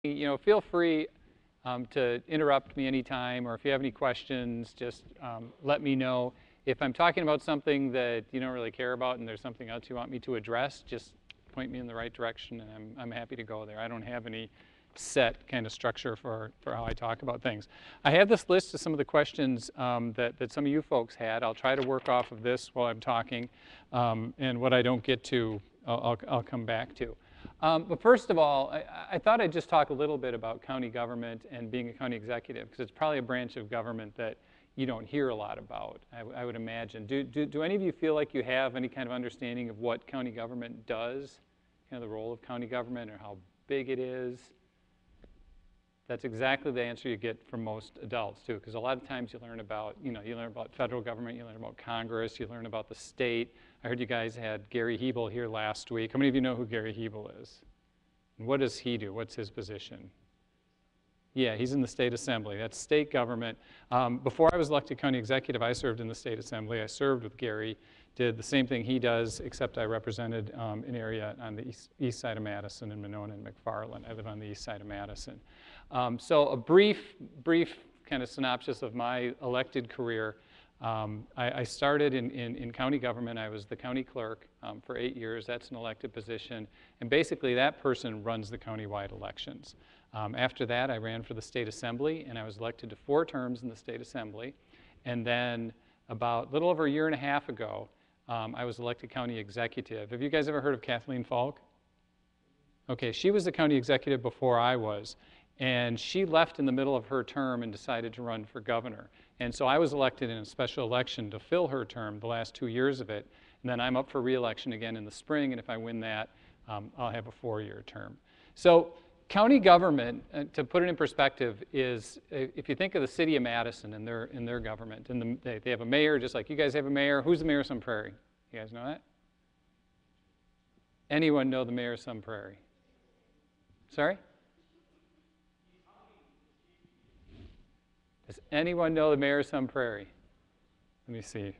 feel free to interrupt me anytime, or if you have any questions, just let me know. If I'm talking about something that you don't really care about and there's something else you want me to address, just point me in the right direction, and I'm happy to go there. I don't have any set kind of structure for how I talk about things. I have this list of some of the questions that some of you folks had. I'll try to work off of this while I'm talking, and what I don't get to, I'll come back to. But first of all, I thought I'd just talk a little bit about county government and being a county executive, because it's probably a branch of government that you don't hear a lot about, I would imagine. Do any of you feel like you have any kind of understanding of what county government does, kind of the role of county government or how big it is? That's exactly the answer you get from most adults, too, because a lot of times you learn about, you learn about federal government, you learn about Congress, you learn about the state. I heard you guys had Gary Hebel here last week. How many of you know who Gary Hebel is? And what does he do? What's his position? Yeah, he's in the state assembly. That's state government. Before I was elected county executive, I served in the state assembly. I served with Gary, did the same thing he does, except I represented an area on the east side of Madison in Monona and McFarland. I live on the east side of Madison. So a brief kind of synopsis of my elected career. I started in county government. I was the county clerk for 8 years. That's an elected position. And basically, that person runs the countywide elections. After that, I ran for the state assembly, and I was elected to 4 terms in the state assembly. And then about a little over a year and a half ago, I was elected county executive. Have you guys ever heard of Kathleen Falk? Okay, she was the county executive before I was. And she left in the middle of her term and decided to run for governor. And so I was elected in a special election to fill her term, the last 2 years of it. And then I'm up for re-election again in the spring, and if I win that, I'll have a 4-year term. So county government, to put it in perspective, is, if you think of the city of Madison and their government, and they have a mayor, just like you guys have a mayor. Who's the mayor of Sun Prairie? You guys know that? Anyone know the mayor of Sun Prairie? Sorry? Does anyone know the mayor of Sun Prairie? Let me see.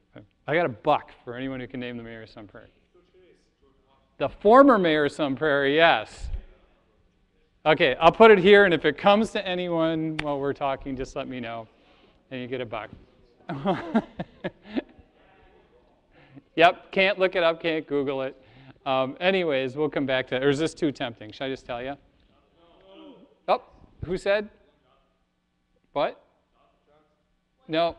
I got a buck for anyone who can name the mayor of Sun Prairie. The former mayor of Sun Prairie, yes. Okay, I'll put it here, and if it comes to anyone while we're talking, just let me know, and you get a buck. Yep, can't look it up, can't Google it. Anyways, we'll come back to it. Or is this too tempting? Should I just tell you? Oh, who said? What? No.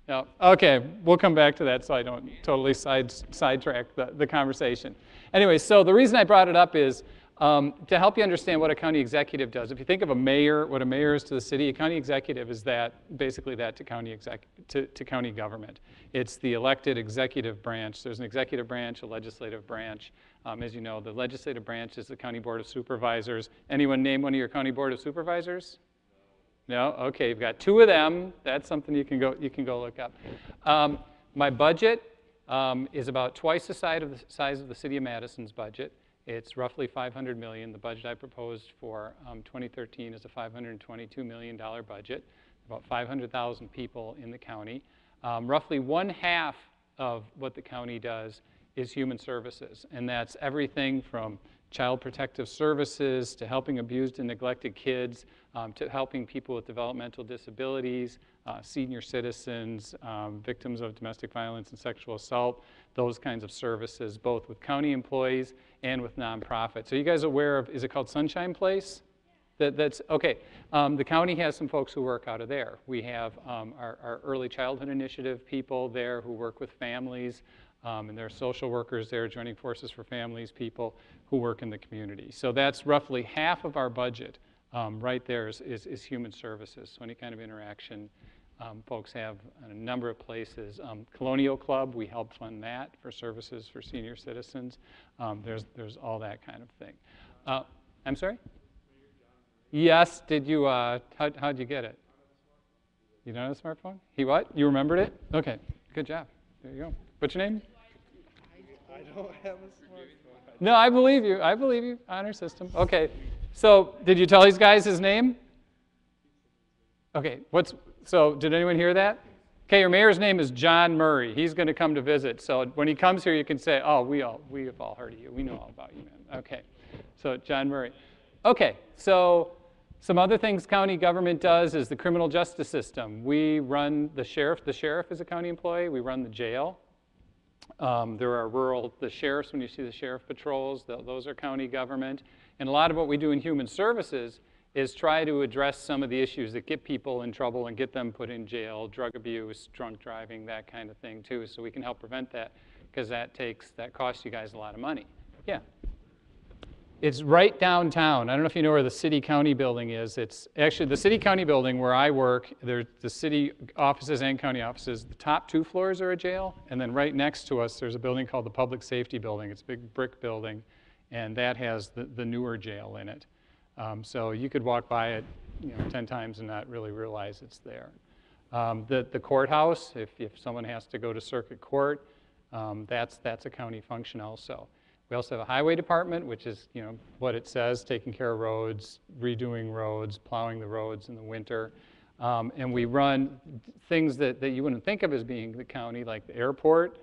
No. Okay, we'll come back to that so I don't totally sidetrack the conversation. Anyway, so the reason I brought it up is to help you understand what a county executive does. If you think of a mayor, what a mayor is to the city, a county executive is basically that to county government. It's the elected executive branch. There's an executive branch, a legislative branch. As you know, the legislative branch is the county board of supervisors. Anyone name one of your county board of supervisors? No? Okay, you've got 2 of them. That's something you can go look up. My budget is about twice the size of the city of Madison's budget. It's roughly $500 million. The budget I proposed for 2013 is a $522 million budget, about 500,000 people in the county. Roughly 1/2 of what the county does is human services, and that's everything from child protective services to helping abused and neglected kids, to helping people with developmental disabilities, senior citizens, victims of domestic violence and sexual assault, those kinds of services, both with county employees and with nonprofits. Are you guys aware of, is it called Sunshine Place? That's okay. The county has some folks who work out of there. We have our early childhood initiative people there who work with families, and there are social workers there, joining forces for families, people who work in the community. So that's roughly half of our budget right there is human services. So any kind of interaction folks have in a number of places. Colonial Club, we help fund that for services for senior citizens. There's all that kind of thing. I'm sorry? Yes, did you, how'd you get it? You don't have a smartphone? He what? You remembered it? Okay, good job. There you go. What's your name? I don't have a smartphone. No, I believe you. I believe you. Honor system. Okay. So did you tell these guys his name? Okay. So did anyone hear that? Okay, your mayor's name is John Murray. He's going to come to visit. So when he comes here, you can say, oh, we have all heard of you. We know all about you, man. Okay. So John Murray. Okay, so some other things county government does is the criminal justice system. We run the sheriff. The sheriff is a county employee. We run the jail. There are the sheriffs, when you see the sheriff patrols, those are county government. And a lot of what we do in human services is try to address some of the issues that get people in trouble and get them put in jail, drug abuse, drunk driving, that kind of thing too. So we can help prevent that because that costs you guys a lot of money. Yeah. It's right downtown. I don't know if you know where the city-county building is. It's actually the city-county building where I work. There's the city offices and county offices. The top 2 floors are a jail, and then right next to us there's a building called the Public Safety Building. It's a big brick building, and that has the newer jail in it. So you could walk by it 10 times and not really realize it's there. The courthouse, if someone has to go to circuit court, that's a county function also. We also have a highway department, which is, what it says, taking care of roads, redoing roads, plowing the roads in the winter. And we run things that you wouldn't think of as being the county, like the airport,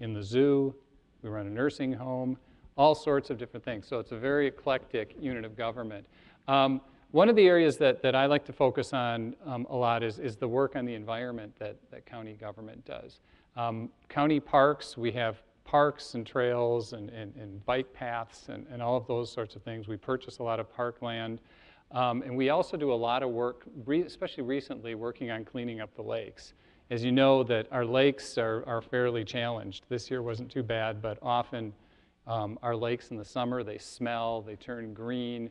in the zoo. We run a nursing home, all sorts of different things. So it's a very eclectic unit of government. One of the areas that I like to focus on a lot is the work on the environment that county government does. County parks, we have parks and trails and bike paths and all of those sorts of things. We purchase a lot of parkland. And we also do a lot of work, especially recently, working on cleaning up the lakes. As you know, that our lakes are fairly challenged. This year wasn't too bad, but often our lakes in the summer, they smell, they turn green,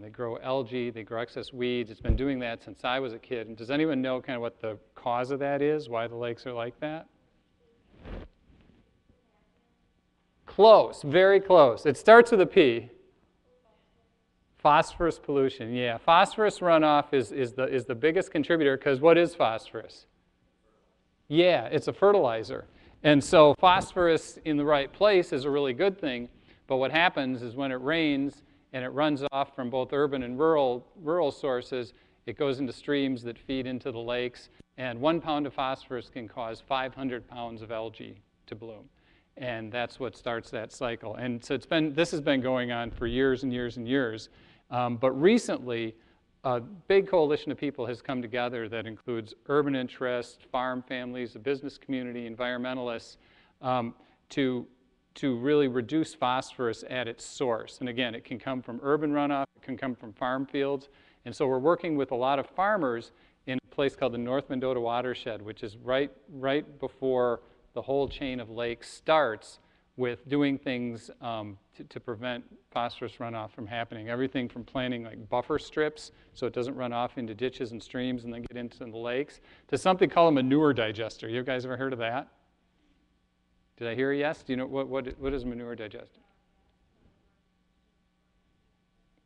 they grow algae, they grow excess weeds. It's been doing that since I was a kid. And does anyone know kind of what the cause of that is, why the lakes are like that? Close, very close. It starts with a P. Phosphorus pollution, yeah. Phosphorus runoff is the biggest contributor, because what is phosphorus? Yeah, it's a fertilizer. And so phosphorus in the right place is a really good thing, but what happens is when it rains and it runs off from both urban and rural sources, it goes into streams that feed into the lakes, and 1 pound of phosphorus can cause 500 pounds of algae to bloom. And that's what starts that cycle. And so this has been going on for years and years and years. But recently, a big coalition of people has come together that includes urban interests, farm families, the business community, environmentalists, to really reduce phosphorus at its source. And again, it can come from urban runoff, it can come from farm fields. And so we're working with a lot of farmers in a place called the North Mendota Watershed, which is right before the whole chain of lakes starts, with doing things to prevent phosphorus runoff from happening. Everything from planting like buffer strips so it doesn't run off into ditches and streams and then get into the lakes, to something called a manure digester. You guys ever heard of that? Did I hear a yes? Do you know what is a manure digester?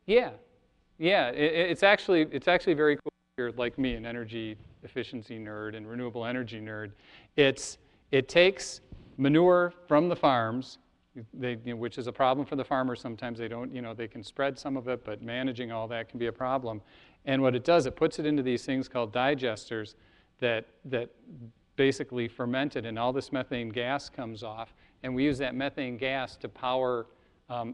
Yeah, it's actually very cool. If you're like me, an energy efficiency nerd and renewable energy nerd. It takes manure from the farms, which is a problem for the farmers. Sometimes they don't, they can spread some of it, but managing all that can be a problem. And what it does, it puts it into these things called digesters that basically ferment it, and all this methane gas comes off. And we use that methane gas to power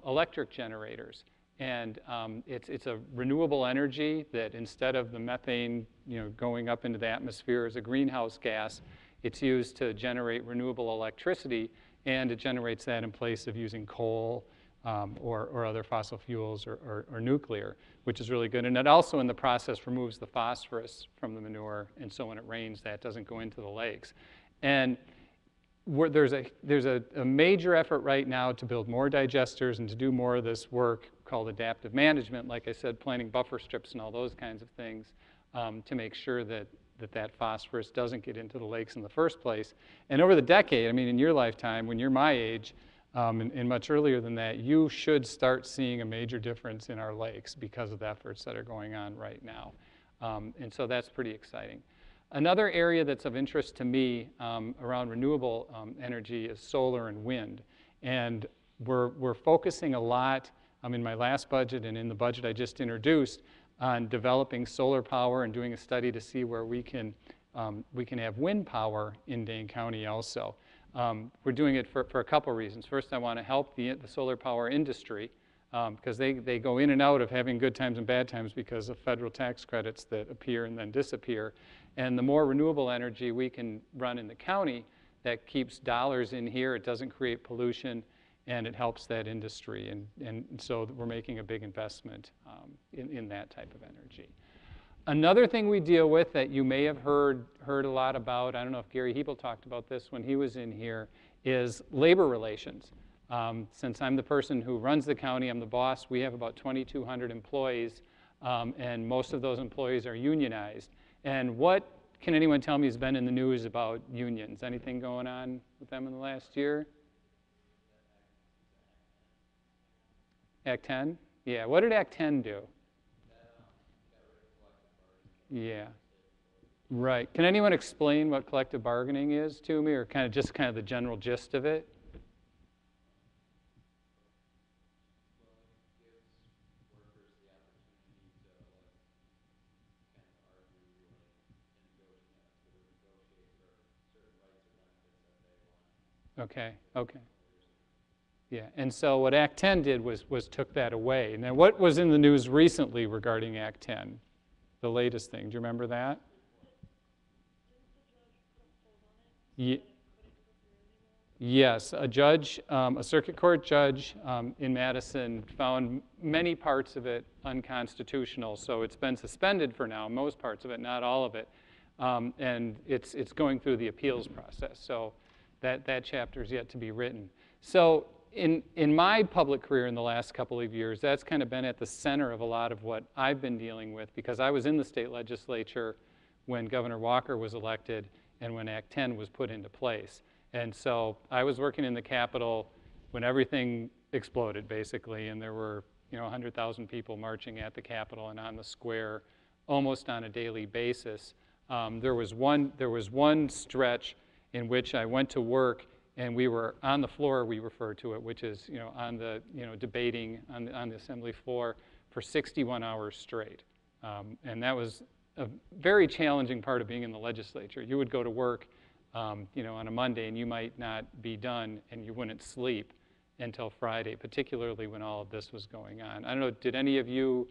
electric generators. And it's a renewable energy that, instead of the methane going up into the atmosphere as a greenhouse gas, it's used to generate renewable electricity, and it generates that in place of using coal or other fossil fuels or nuclear, which is really good. And it also, in the process, removes the phosphorus from the manure, and so when it rains, that doesn't go into the lakes. And there's a major effort right now to build more digesters and to do more of this work called adaptive management, like I said, planting buffer strips and all those kinds of things, to make sure that phosphorus doesn't get into the lakes in the first place. And over the decade, I mean, in your lifetime, when you're my age, and much earlier than that, you should start seeing a major difference in our lakes because of the efforts that are going on right now. And so that's pretty exciting. Another area that's of interest to me around renewable energy is solar and wind. And we're focusing a lot in my last budget and in the budget I just introduced on developing solar power and doing a study to see where we can have wind power in Dane County also. We're doing it for a couple reasons. First, I want to help the solar power industry because they go in and out of having good times and bad times because of federal tax credits that appear and then disappear. And the more renewable energy we can run in the county, that keeps dollars in here, it doesn't create pollution, and it helps that industry. And so we're making a big investment in that type of energy. Another thing we deal with that you may have heard a lot about, I don't know if Gary Hebel talked about this when he was in here, is labor relations. Since I'm the person who runs the county, I'm the boss, we have about 2,200 employees, and most of those employees are unionized. And what can anyone tell me has been in the news about unions? Anything going on with them in the last year? Act 10? Yeah, what did Act 10 do? Yeah, right. Can anyone explain what collective bargaining is to me, or kind of the general gist of it? Okay, okay. Yeah, and so what Act 10 did was took that away. Now, what was in the news recently regarding Act 10? The latest thing, do you remember that? Yes, a judge, a circuit court judge in Madison found many parts of it unconstitutional, so it's been suspended for now, most parts of it, not all of it, and it's going through the appeals process, so that chapter is yet to be written. So in my public career in the last couple of years, that's kind of been at the center of a lot of what I've been dealing with, because I was in the state legislature when Governor Walker was elected and when Act 10 was put into place. And so I was working in the Capitol when everything exploded, basically, and there were 100,000 people marching at the Capitol and on the square almost on a daily basis. There was one stretch in which I went to work and we were on the floor, we refer to it, which is on the debating on the assembly floor for 61 hours straight, and that was a very challenging part of being in the legislature. You would go to work, on a Monday, and you might not be done, and you wouldn't sleep until Friday, particularly when all of this was going on. I don't know, did any of you?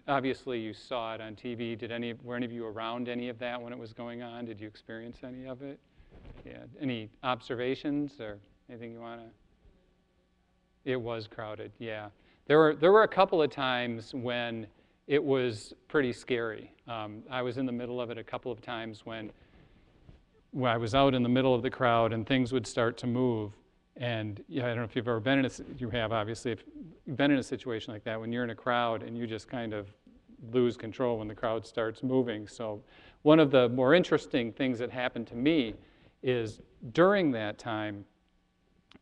Obviously, you saw it on TV. Were any of you around any of that when it was going on? Did you experience any of it? Yeah. Any observations or anything you want to? It was crowded. Yeah. There were a couple of times when it was pretty scary. I was in the middle of it a couple of times when I was out in the middle of the crowd and things would start to move. And I don't know if you've ever been in you have obviously, if you've been in a situation like that when you're in a crowd and you just kind of lose control when the crowd starts moving. So one of the more interesting things that happened to me is during that time,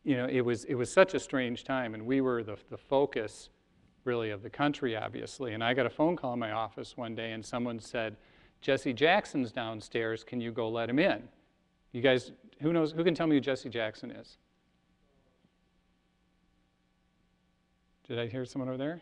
it was such a strange time, and we were the focus really of the country, obviously. And I got a phone call in my office one day, and someone said, "Jesse Jackson's downstairs. Can you go let him in?" You guys, who can tell me who Jesse Jackson is? Did I hear someone over there?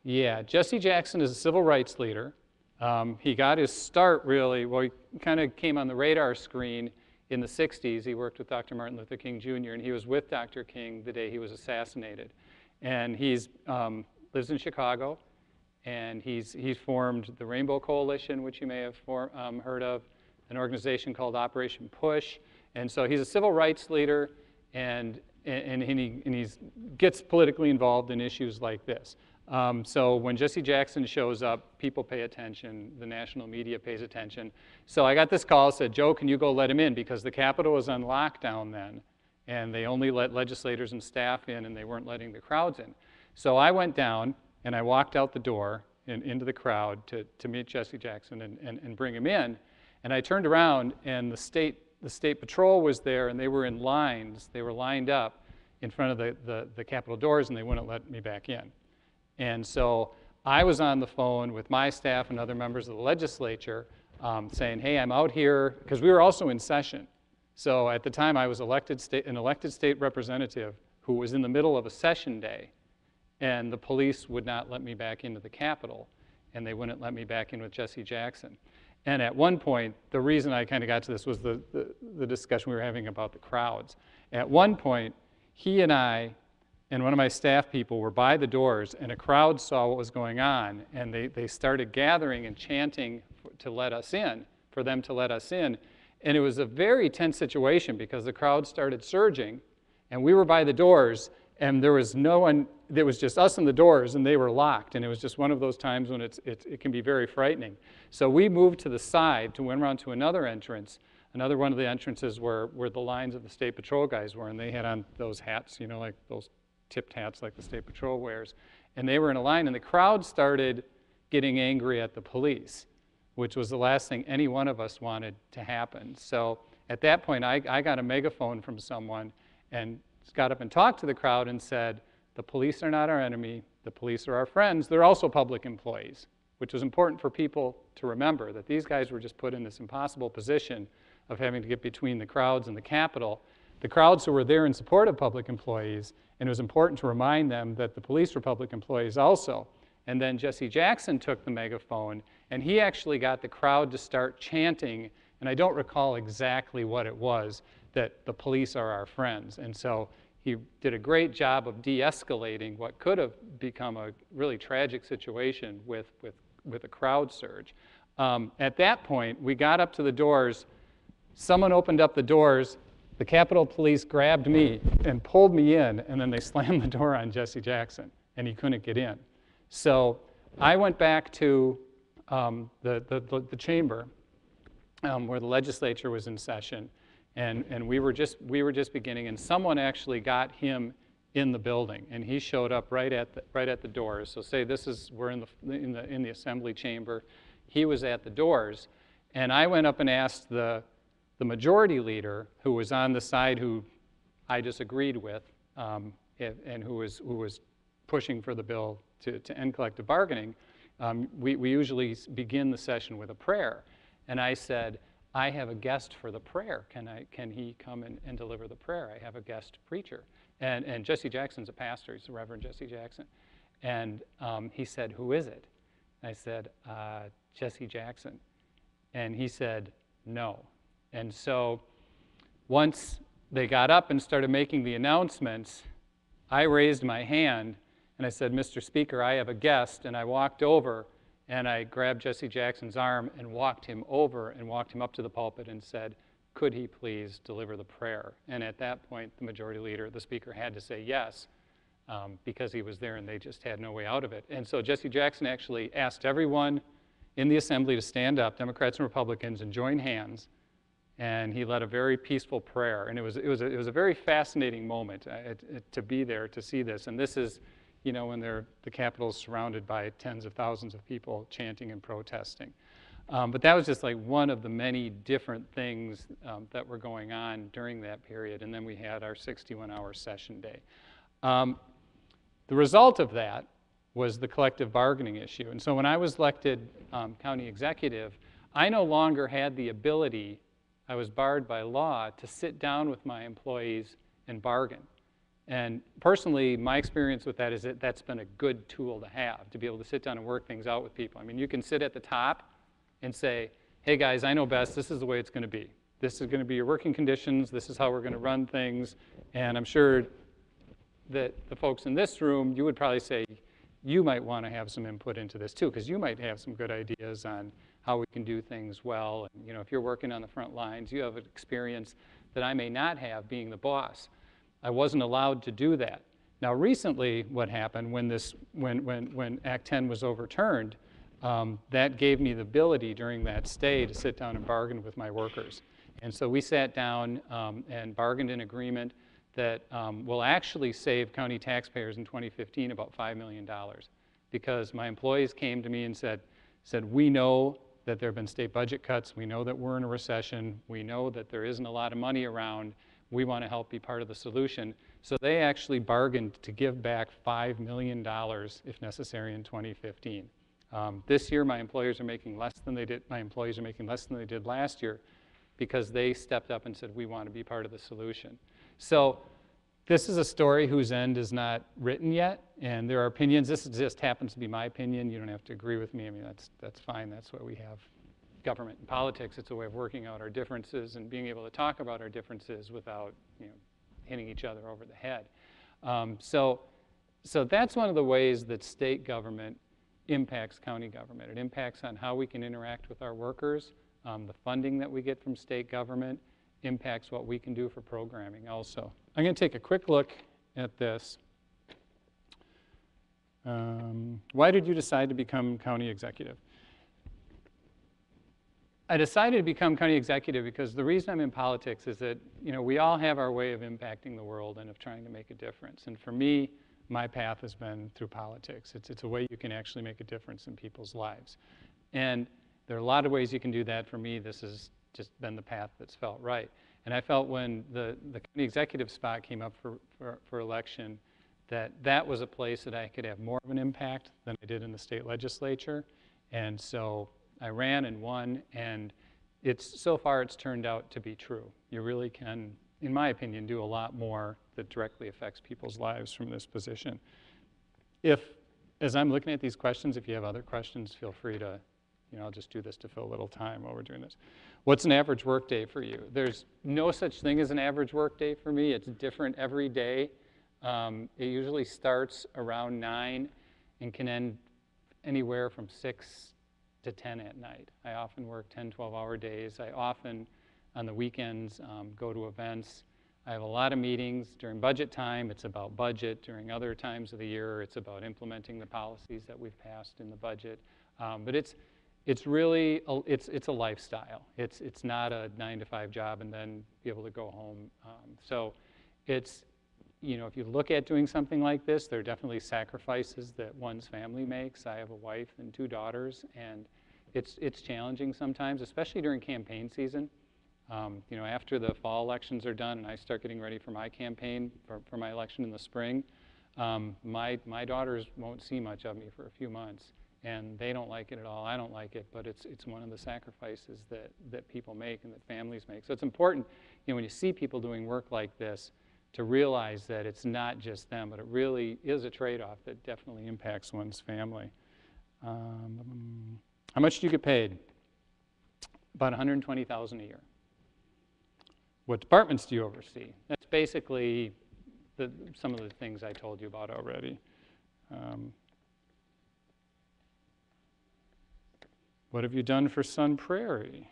Yeah, Jesse Jackson is a civil rights leader. He got his start really, well, he kind of came on the radar screen in the 60s. He worked with Dr. Martin Luther King Jr., and he was with Dr. King the day he was assassinated. And he's lives in Chicago, and he's formed the Rainbow Coalition, which you may have heard of, an organization called Operation Push. And so he's a civil rights leader, and he gets politically involved in issues like this. So when Jesse Jackson shows up, people pay attention, the national media pays attention. So I got this call, said, "Joe, can you go let him in?" Because the Capitol was on lockdown then, and they only let legislators and staff in, and they weren't letting the crowds in. So I went down, and I walked out the door and into the crowd to meet Jesse Jackson and bring him in. And I turned around, and the state patrol was there, and they were in lines. They were lined up in front of the Capitol doors, and they wouldn't let me back in. And so I was on the phone with my staff and other members of the legislature saying, "Hey, I'm out here," because we were also in session. So at the time, I was an elected state representative who was in the middle of a session day. and the police would not let me back into the Capitol, and they wouldn't let me back in with Jesse Jackson. And at one point, the reason I kind of got to this was the discussion we were having about the crowds. At one point, he and I and one of my staff people were by the doors, and a crowd saw what was going on, and they started gathering and chanting to let us in, for them to let us in. And it was a very tense situation because the crowd started surging, and we were by the doors, and there was no one, it was just us and the doors, and they were locked. And it was just one of those times when it can be very frightening. So we moved to the side to went around to another entrance. Another one of the entrances where the lines of the State Patrol guys were, and they had on those hats, you know, like those tipped hats like the State Patrol wears. And they were in a line, and the crowd started getting angry at the police, which was the last thing any one of us wanted to happen. So at that point, I got a megaphone from someone and got up and talked to the crowd and said, the police are not our enemy, the police are our friends, they're also public employees, which was important for people to remember, that these guys were just put in this impossible position of having to get between the crowds and the Capitol. The crowds who were there in support of public employees, and it was important to remind them that the police were public employees also. And then Jesse Jackson took the megaphone, and he actually got the crowd to start chanting, and I don't recall exactly what it was, that the police are our friends. And so he did a great job of de-escalating what could have become a really tragic situation with a crowd surge. At that point, we got up to the doors. Someone opened up the doors. The Capitol Police grabbed me and pulled me in, and then they slammed the door on Jesse Jackson, and he couldn't get in. So I went back to the chamber where the legislature was in session, and we were just beginning, and someone actually got him in the building, and he showed up right at the doors. So say we're in the assembly chamber. He was at the doors, and I went up and asked the majority leader, who was on the side who I disagreed with, and who was pushing for the bill to end collective bargaining. We usually begin the session with a prayer, and I said, I have a guest for the prayer. Can he come and deliver the prayer? I have a guest preacher. And Jesse Jackson's a pastor. He's the Reverend Jesse Jackson. And he said, who is it? I said, Jesse Jackson. And he said, no. And so once they got up and started making the announcements, I raised my hand and I said, Mr. Speaker, I have a guest. And I walked over and I grabbed Jesse Jackson's arm and walked him over and walked him up to the pulpit and said, could he please deliver the prayer? And at that point, the majority leader, the speaker, had to say yes, because he was there and they just had no way out of it. And so Jesse Jackson actually asked everyone in the assembly to stand up, Democrats and Republicans, and join hands. And he led a very peaceful prayer. And it was a very fascinating moment to be there to see this. And this is, you know, when the Capitol is surrounded by tens of thousands of people chanting and protesting. But that was just like one of the many different things that were going on during that period. And then we had our 61-hour session day. The result of that was the collective bargaining issue. And so when I was elected county executive, I no longer had the ability, I was barred by law, to sit down with my employees and bargain. And personally, my experience with that is that that's been a good tool to have, to be able to sit down and work things out with people. I mean, you can sit at the top and say, hey guys, I know best, this is the way it's going to be. This is going to be your working conditions, this is how we're going to run things, and I'm sure that the folks in this room, you would probably say, you might want to have some input into this too, because you might have some good ideas on how we can do things well. And, you know, if you're working on the front lines, you have an experience that I may not have being the boss. I wasn't allowed to do that. Now recently, what happened when Act 10 was overturned, that gave me the ability during that stay to sit down and bargain with my workers. And so we sat down and bargained an agreement that will actually save county taxpayers in 2015 about $5 million. Because my employees came to me and said, we know that there have been state budget cuts, we know that we're in a recession, we know that there isn't a lot of money around, we want to help be part of the solution. So they actually bargained to give back $5 million if necessary in 2015. This year, my employees are making less than they did last year because they stepped up and said, we want to be part of the solution. So This is a story whose end is not written yet, and there are opinions. This just happens to be my opinion. You don't have to agree with me. I mean, that's fine. That's why we have government and politics. It's a way of working out our differences and being able to talk about our differences without, hitting each other over the head. So that's one of the ways that state government impacts county government. It impacts on how we can interact with our workers. The funding that we get from state government impacts what we can do for programming also. I'm going to take a quick look at this. Why did you decide to become county executive? I decided to become county executive because the reason I'm in politics is that, we all have our way of impacting the world and of trying to make a difference. And for me, my path has been through politics. It's a way you can actually make a difference in people's lives. And there are a lot of ways you can do that. For me, this has just been the path that's felt right. And I felt when the county executive spot came up for election that was a place that I could have more of an impact than I did in the state legislature. And so I ran and won, and so far it's turned out to be true. You really can, in my opinion, do a lot more that directly affects people's lives from this position. As I'm looking at these questions, if you have other questions, feel free to, I'll just do this to fill a little time while we're doing this. What's an average work day for you? There's no such thing as an average work day for me. It's different every day. It usually starts around 9 and can end anywhere from 6 to 10 at night. I often work 10, 12-hour days. I often, on the weekends, go to events. I have a lot of meetings. During budget time, it's about budget. During other times of the year, it's about implementing the policies that we've passed in the budget. But it's really, it's a lifestyle. It's not a 9-to-5 job and then be able to go home. So it's, if you look at doing something like this, there are definitely sacrifices that one's family makes. I have a wife and 2 daughters, and it's challenging sometimes, especially during campaign season. After the fall elections are done and I start getting ready for my campaign, for my election in the spring, my daughters won't see much of me for a few months. And they don't like it at all. I don't like it, but it's one of the sacrifices that people make and that families make. So it's important, when you see people doing work like this, to realize that it's not just them, but it really is a trade-off that definitely impacts one's family. How much do you get paid? About $120,000 a year. What departments do you oversee? That's basically some of the things I told you about already. What have you done for Sun Prairie?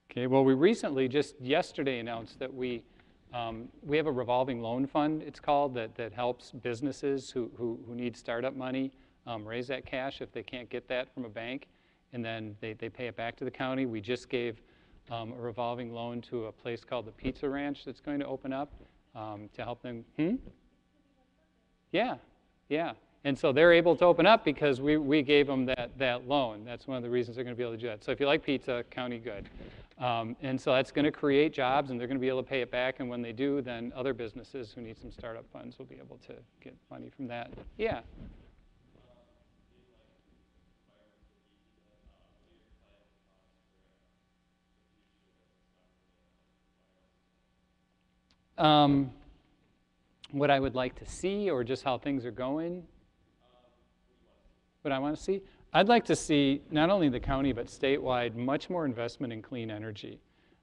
Okay, well, we recently, just yesterday, announced that we have a revolving loan fund, it's called, that helps businesses who need startup money raise that cash if they can't get that from a bank, and then they pay it back to the county. We just gave a revolving loan to a place called the Pizza Ranch that's going to open up to help them. Yeah. And so they're able to open up because we gave them that loan. That's one of the reasons they're going to be able to do that. So if you like pizza, county good. And so that's going to create jobs, and they're going to be able to pay it back. And when they do, then other businesses who need some startup funds will be able to get money from that. Yeah. What I would like to see, or just how things are going? What I want to see? I'd like to see, not only the county, but statewide, much more investment in clean energy.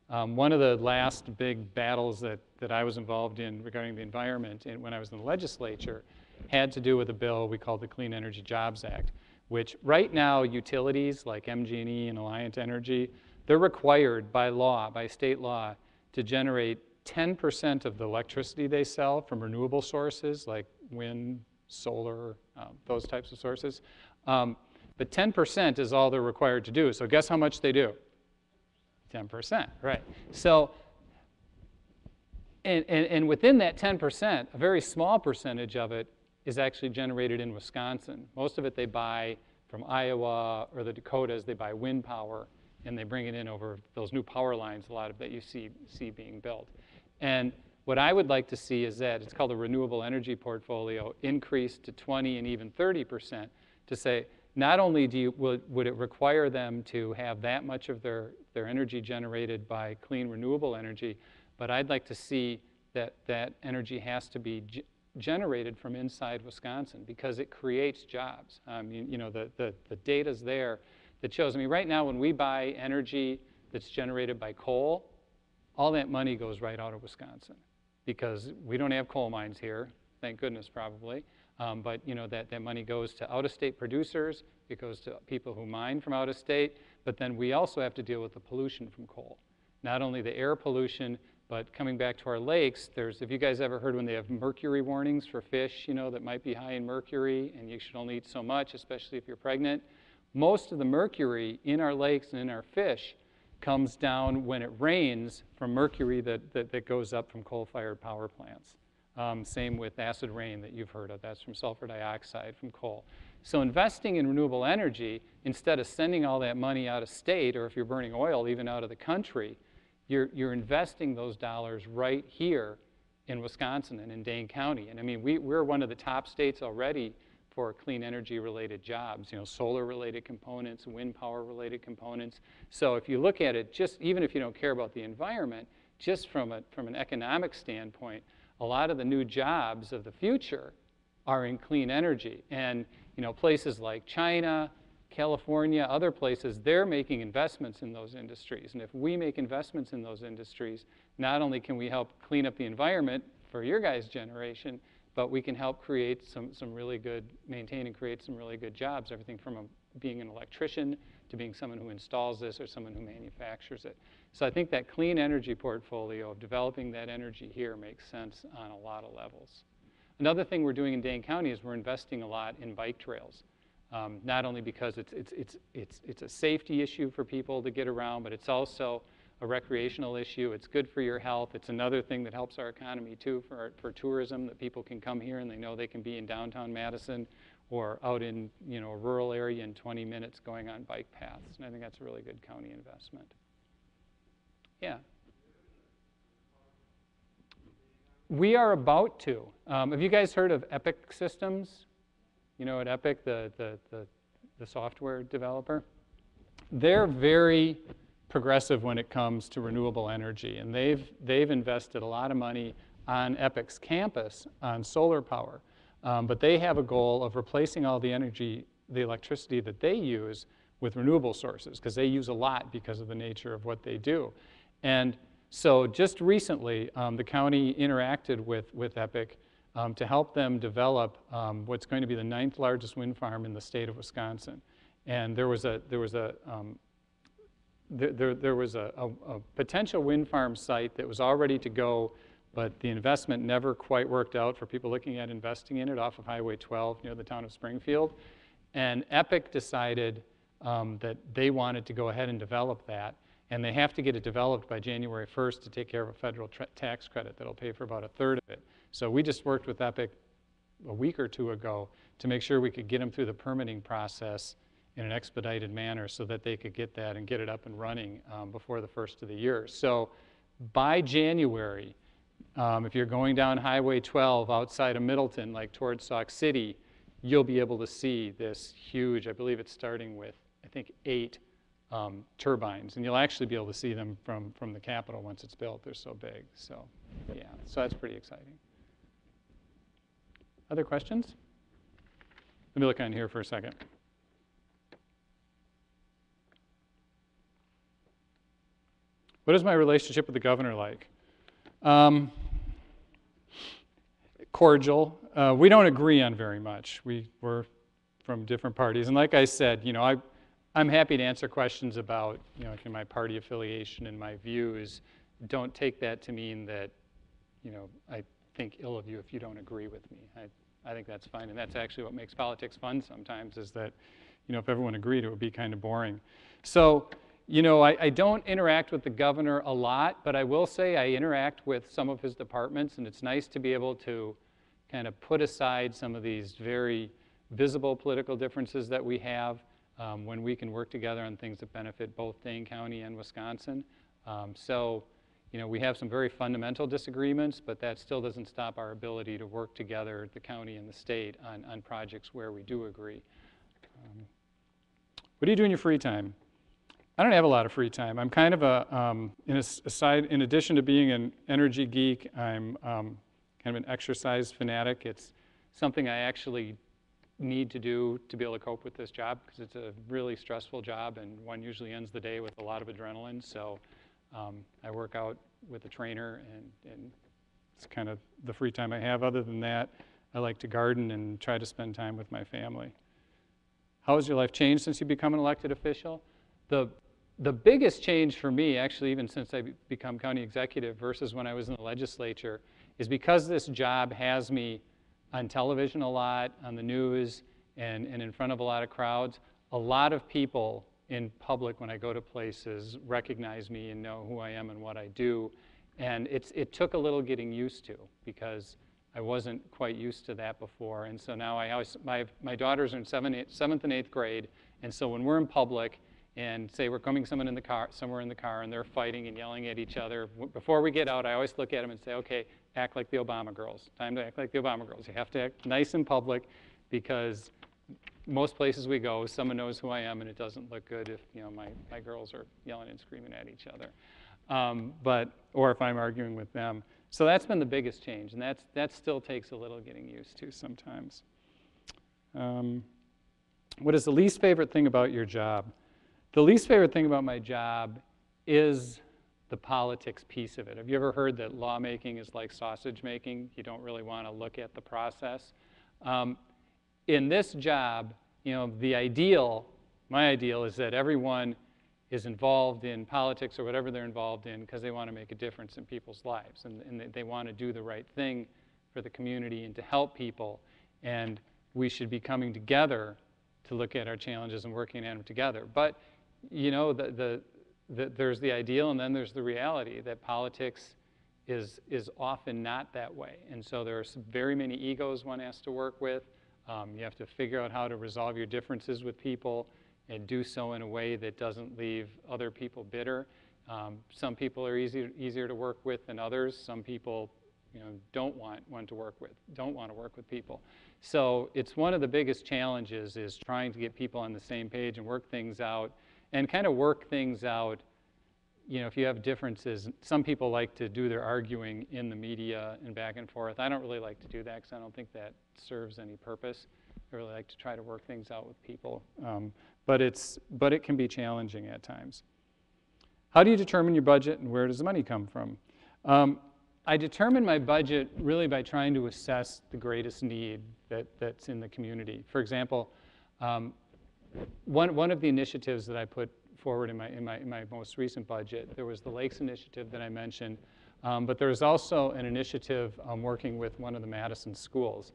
One of the last big battles that I was involved in regarding the environment when I was in the legislature had to do with a bill we called the Clean Energy Jobs Act, which right now utilities like MG&E and Alliant Energy, they're required by law, by state law, to generate 10% of the electricity they sell from renewable sources like wind, solar, those types of sources. But 10% is all they're required to do. So guess how much they do? 10%, right. So, and within that 10%, a very small percentage of it is actually generated in Wisconsin. Most of it they buy from Iowa or the Dakotas. They buy wind power, and they bring it in over those new power lines, a lot of that you see being built. And what I would like to see is that, it's called a renewable energy portfolio, increased to 20 and even 30%, to say, not only would it require them to have that much of their energy generated by clean renewable energy, but I'd like to see that energy has to be generated from inside Wisconsin because it creates jobs. You know, the data's there that shows, I mean, right now when we buy energy that's generated by coal, all that money goes right out of Wisconsin because we don't have coal mines here, thank goodness probably, but you know, that money goes to out-of-state producers, it goes to people who mine from out of state, but then we also have to deal with the pollution from coal. Not only the air pollution, but coming back to our lakes, if you guys ever heard when they have mercury warnings for fish, you know, that might be high in mercury and you should only eat so much, especially if you're pregnant. Most of the mercury in our lakes and in our fish comes down when it rains from mercury that goes up from coal-fired power plants. Same with acid rain that you've heard of. That's from sulfur dioxide from coal. So investing in renewable energy, instead of sending all that money out of state, or if you're burning oil, even out of the country, you're investing those dollars right here in Wisconsin and in Dane County. And I mean, we're one of the top states already for clean energy related jobs, you know, solar related components, wind power related components. So if you look at it, just even if you don't care about the environment, just from an economic standpoint, a lot of the new jobs of the future are in clean energy. And you know, places like China, California, other places, they're making investments in those industries. And if we make investments in those industries, not only can we help clean up the environment for your guys' generation, but we can help create some really good, maintain and create some really good jobs, everything from being an electrician to being someone who installs this or someone who manufactures it. So I think that clean energy portfolio of developing that energy here makes sense on a lot of levels. Another thing we're doing in Dane County is we're investing a lot in bike trails. Not only because it's a safety issue for people to get around, but it's also a recreational issue. It's good for your health. It's another thing that helps our economy too for tourism, that people can come here and they know they can be in downtown Madison or out in, you know, a rural area in 20 minutes going on bike paths. And I think that's a really good county investment. Yeah. We are about to. Have you guys heard of Epic Systems? You know, at Epic, the software developer? They're very progressive when it comes to renewable energy, and they've invested a lot of money on Epic's campus on solar power. But they have a goal of replacing all the energy, the electricity that they use with renewable sources, because they use a lot because of the nature of what they do. And so just recently, the county interacted with Epic to help them develop what's going to be the 9th largest wind farm in the state of Wisconsin. And there was a potential wind farm site that was all ready to go, but the investment never quite worked out for people looking at investing in it off of Highway 12 near the town of Springfield. And Epic decided that they wanted to go ahead and develop that. And they have to get it developed by January 1st to take care of a federal tax credit that'll pay for about 1/3 of it. So we just worked with Epic a week or two ago to make sure we could get them through the permitting process in an expedited manner so that they could get that and get it up and running before the first of the year. So by January, if you're going down Highway 12 outside of Middleton, like towards Sauk City, you'll be able to see this huge, I believe it's starting with, I think, 8 turbines, and you'll actually be able to see them from the Capitol once it's built. They're so big. So yeah, so that's pretty exciting. Other questions? Let me look on here for a second. What is my relationship with the governor like? Cordial. We don't agree on very much. We're from different parties, and like I said, you know, I'm happy to answer questions about, you know, my party affiliation and my views. Don't take that to mean that, you know, I think ill of you if you don't agree with me. I think that's fine, and that's actually what makes politics fun sometimes, is that, you know, if everyone agreed, it would be kind of boring. So, you know, I don't interact with the governor a lot, but I will say I interact with some of his departments, and it's nice to be able to kind of put aside some of these very visible political differences that we have when we can work together on things that benefit both Dane County and Wisconsin. So, you know, we have some very fundamental disagreements, but that still doesn't stop our ability to work together, the county and the state, on projects where we do agree. What do you do in your free time? I don't have a lot of free time. I'm kind of in addition to being an energy geek, I'm kind of an exercise fanatic. It's something I actually need to do to be able to cope with this job because it's a really stressful job and one usually ends the day with a lot of adrenaline. So I work out with a trainer and it's kind of the free time I have. Other than that, I like to garden and try to spend time with my family. How has your life changed since you become an elected official? The biggest change for me, actually, even since I become county executive versus when I was in the legislature, is because this job has me on television a lot, on the news, and in front of a lot of crowds. A lot of people in public, when I go to places, recognize me and know who I am and what I do. And it took a little getting used to because I wasn't quite used to that before. And so now my daughters are in 7th and 8th grade, and so when we're in public, and say we're coming somewhere in the car, and they're fighting and yelling at each other. Before we get out, I always look at them and say, okay, act like the Obama girls. Time to act like the Obama girls. You have to act nice in public because most places we go, someone knows who I am, and it doesn't look good if my girls are yelling and screaming at each other. Or if I'm arguing with them. So that's been the biggest change, and that still takes a little getting used to sometimes. What is the least favorite thing about your job? The least favorite thing about my job is the politics piece of it. Have you ever heard that lawmaking is like sausage making? You don't really want to look at the process. In this job, my ideal is that everyone is involved in politics or whatever they're involved in because they want to make a difference in people's lives and they want to do the right thing for the community and to help people. And we should be coming together to look at our challenges and working at them together. But there's the ideal and then there's the reality that politics is often not that way. And so there are very many egos one has to work with. You have to figure out how to resolve your differences with people and do so in a way that doesn't leave other people bitter. People are easier to work with than others. Some people don't want to work with people. So it's one of the biggest challenges is trying to get people on the same page and work things out. And kind of work things out, if you have differences. Some people like to do their arguing in the media and back and forth. I don't really like to do that because I don't think that serves any purpose. I really like to try to work things out with people. But it can be challenging at times. How do you determine your budget and where does the money come from? I determine my budget really by trying to assess the greatest need that's in the community. For example, one of the initiatives that I put forward in my most recent budget, there was the Lakes Initiative that I mentioned, but there's also an initiative working with one of the Madison schools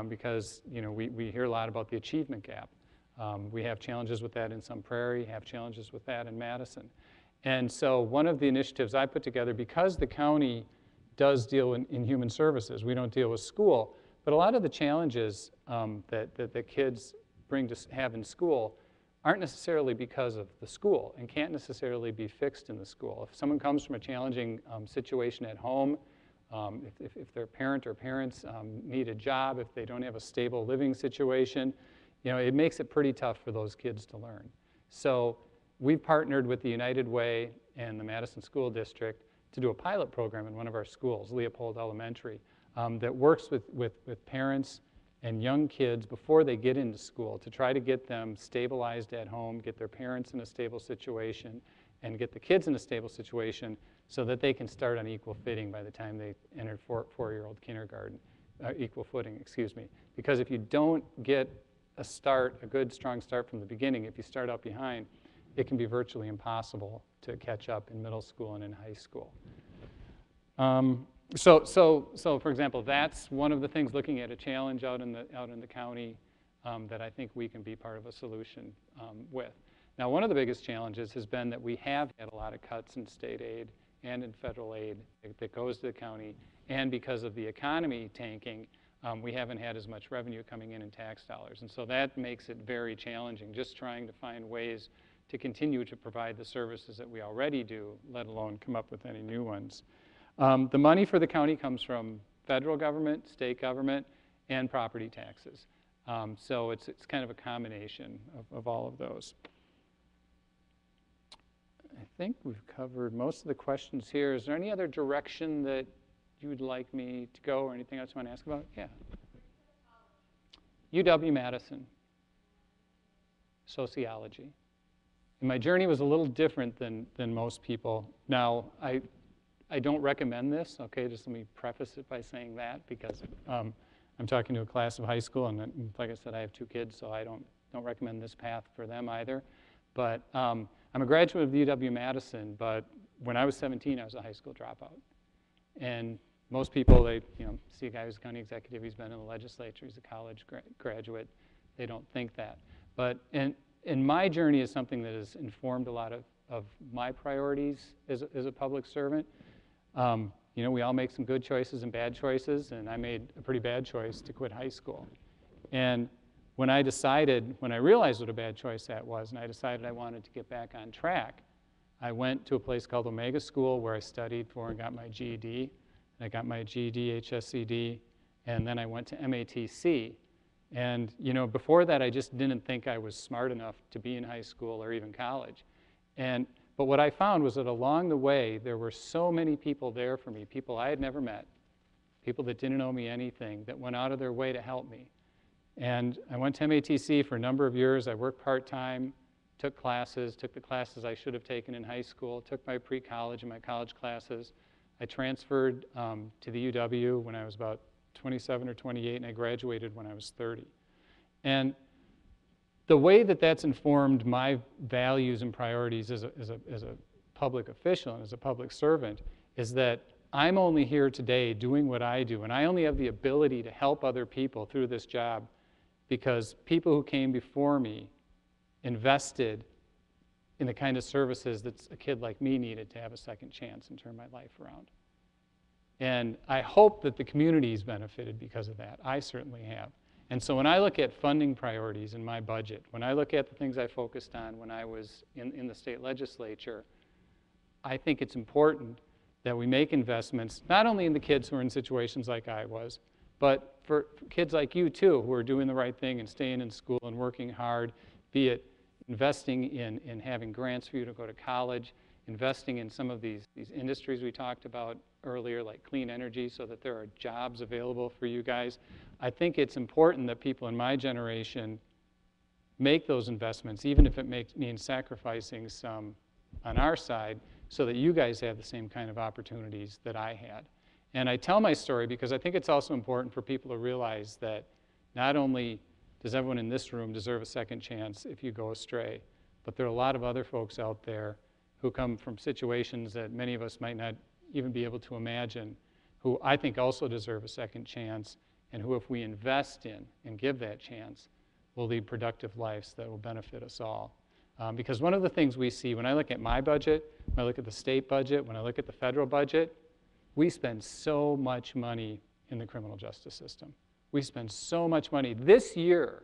because we hear a lot about the achievement gap. We have challenges with that in Sun Prairie, have challenges with that in Madison. And so one of the initiatives I put together, because the county does deal in human services, we don't deal with school, but a lot of the challenges that the kids bring to have in school aren't necessarily because of the school and can't necessarily be fixed in the school. If someone comes from a challenging situation at home, if their parent or parents need a job, if they don't have a stable living situation, it makes it pretty tough for those kids to learn. So we've partnered with the United Way and the Madison School District to do a pilot program in one of our schools, Leopold Elementary, that works with parents and young kids before they get into school to try to get them stabilized at home, get their parents in a stable situation, and get the kids in a stable situation so that they can start on equal footing by the time they enter four-year-old kindergarten, equal footing, excuse me. Because if you don't get a good, strong start from the beginning, if you start out behind, it can be virtually impossible to catch up in middle school and in high school. So for example, that's one of the things, looking at a challenge out in the county that I think we can be part of a solution with. Now, one of the biggest challenges has been that we have had a lot of cuts in state aid and in federal aid that goes to the county, and because of the economy tanking, we haven't had as much revenue coming in tax dollars. And so that makes it very challenging, just trying to find ways to continue to provide the services that we already do, let alone come up with any new ones. The money for the county comes from federal government, state government, and property taxes. So it's kind of a combination of all of those. think we've covered most of the questions here. Is there any other direction that you would like me to go or anything else you want to ask about? Yeah. UW-Madison, sociology. And my journey was a little different than most people. Now, I don't recommend this, okay? Just let me preface it by saying that, because I'm talking to a class of high school, and like I said, I have 2 kids, so I don't recommend this path for them either. But I'm a graduate of the UW-Madison, but when I was 17, I was a high school dropout. And most people, they see a guy who's a county executive, he's been in the legislature, he's a college graduate, they don't think that. But in my journey is something that has informed a lot of my priorities as a public servant. We all make some good choices and bad choices, and I made a pretty bad choice to quit high school. And when I realized what a bad choice that was, and I decided I wanted to get back on track, I went to a place called Omega School where I studied for and got my GED. And I got my GED, HSCD, and then I went to MATC. And before that, I just didn't think I was smart enough to be in high school or even college. But what I found was that along the way, there were so many people there for me, people I had never met, people that didn't owe me anything, that went out of their way to help me. And I went to MATC for a number of years. I worked part-time, took the classes I should have taken in high school, took my pre-college and my college classes. I transferred to the UW when I was about 27 or 28, and I graduated when I was 30. And the way that that's informed my values and priorities as a public official and as a public servant is that I'm only here today doing what I do, and I only have the ability to help other people through this job because people who came before me invested in the kind of services that a kid like me needed to have a second chance and turn my life around. And I hope that the community's benefited because of that. I certainly have. And so when I look at funding priorities in my budget, when I look at the things I focused on when I was in the state legislature, I think it's important that we make investments, not only in the kids who are in situations like I was, but for kids like you too, who are doing the right thing and staying in school and working hard, be it investing in having grants for you to go to college, investing in some of these industries we talked about earlier, like clean energy, so that there are jobs available for you guys. I think it's important that people in my generation make those investments, even if it means sacrificing some on our side, so that you guys have the same kind of opportunities that I had. And I tell my story because I think it's also important for people to realize that not only does everyone in this room deserve a second chance if you go astray, but there are a lot of other folks out there who come from situations that many of us might not even be able to imagine, who I think also deserve a second chance, and who, if we invest in and give that chance, will lead productive lives that will benefit us all. Because one of the things we see when I look at my budget, when I look at the state budget, when I look at the federal budget, we spend so much money in the criminal justice system. We spend so much money. This year,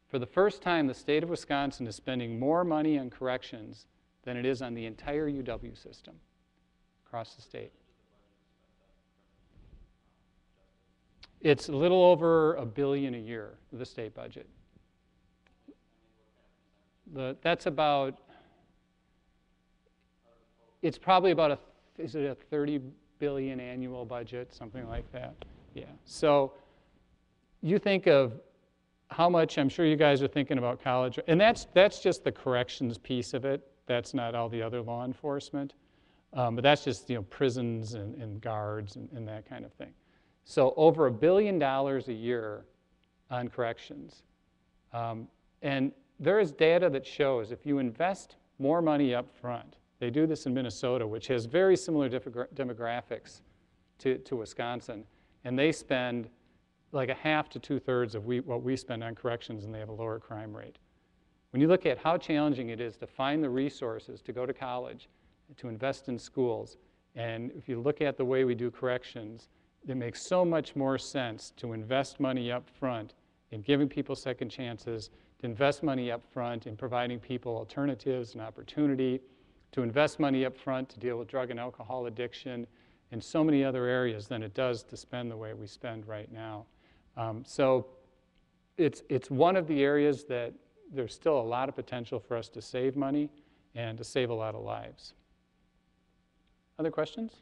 for the first time, the state of Wisconsin is spending more money on corrections than it is on the entire UW system across the state. It's a little over $1 billion a year, the state budget. That's about, it's probably about is it a $30 billion annual budget, something like that? Yeah. So you think of how much, I'm sure you guys are thinking about college, and that's just the corrections piece of it. That's not all the other law enforcement. But that's just prisons and guards and that kind of thing. So over $1 billion a year on corrections. And there is data that shows if you invest more money up front, they do this in Minnesota, which has very similar demographics to Wisconsin, and they spend like a half to 2/3 of what we spend on corrections, and they have a lower crime rate. When you look at how challenging it is to find the resources to go to college, to invest in schools, and if you look at the way we do corrections, it makes so much more sense to invest money up front in giving people second chances, to invest money up front in providing people alternatives and opportunity, to invest money up front to deal with drug and alcohol addiction and so many other areas than it does to spend the way we spend right now. So it's one of the areas that there's still a lot of potential for us to save money, and to save a lot of lives. Other questions?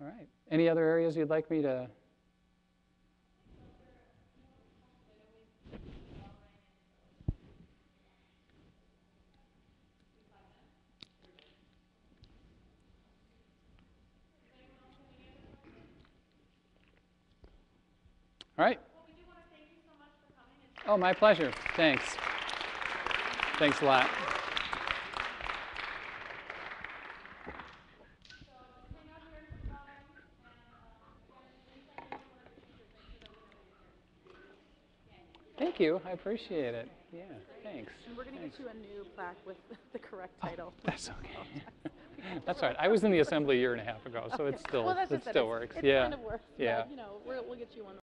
All right. Any other areas you'd like me to? All right. Well, we do want to thank you so much for coming. Oh, my pleasure. Thanks. Thanks a lot. Thank you. I appreciate it. Yeah, thanks. And we're going to get you a new plaque with the correct title. That's okay. That's all right. I was in the assembly a year and a half ago, so it's still Well, that's it just still works. It Yeah. kind of works. Yeah. But, we'll get you one.